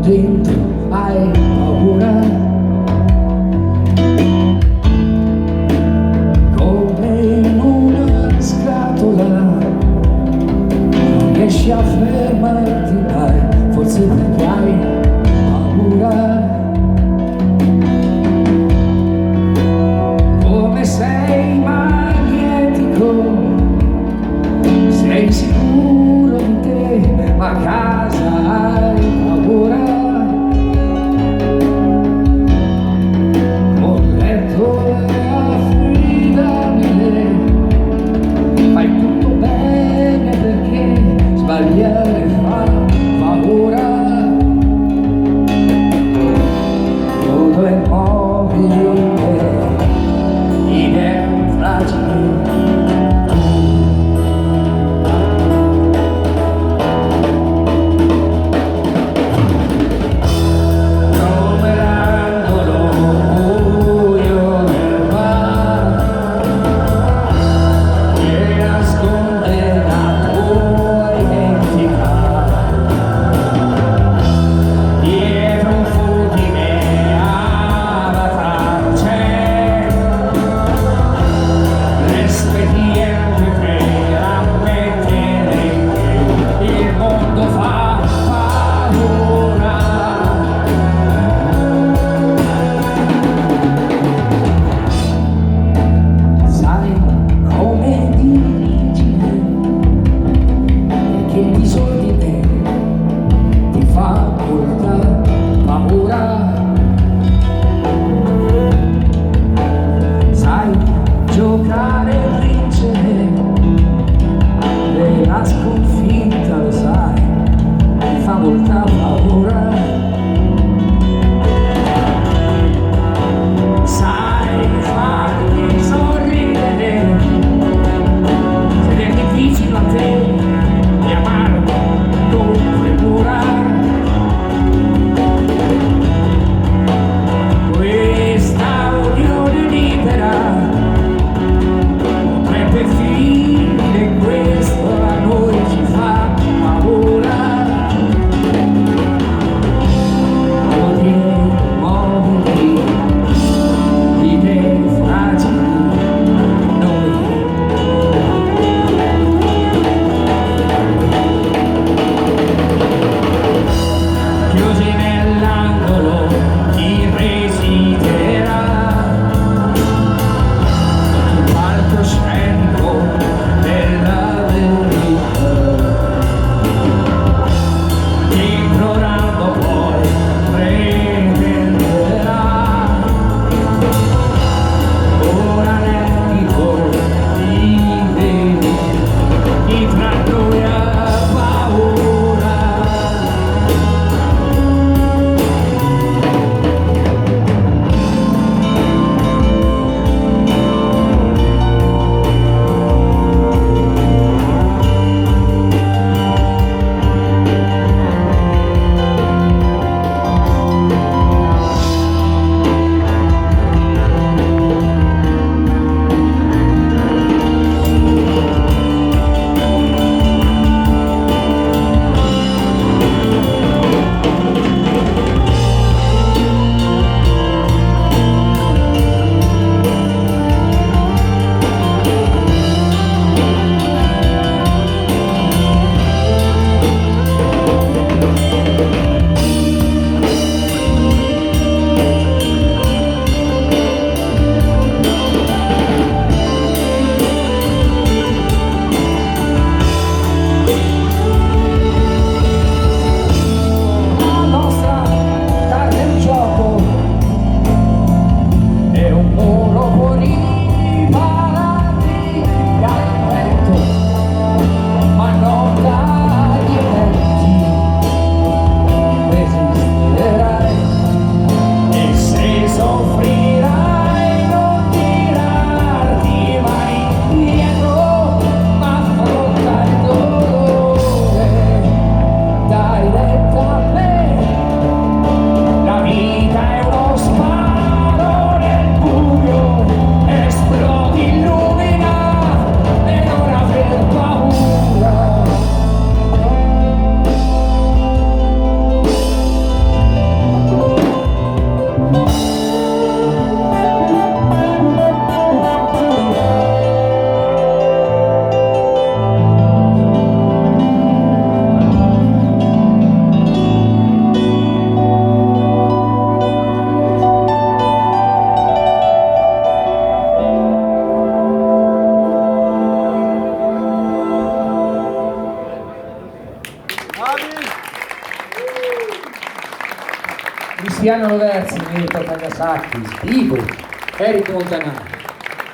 dentro hai paura, come in una scatola, non riesci a fermarti mai, forse perché hai paura. Come sei magnetico, sei sicuro di te, ma a casa hai paura. Con letto e affidabile, fai tutto bene perché sbagliare fa paura. Tutto è mobile, idee fragili. Giocare e vincere, e la sconfitta lo sai, mi fa molta paura. Sai farmi sorridere, sederti vicino a te e amarmi con premura. Questa unione libera e questo a noi ci fa paura. Cristiano Roversi, Mirko Tagliasacchi, Stivo, Eric Montanari.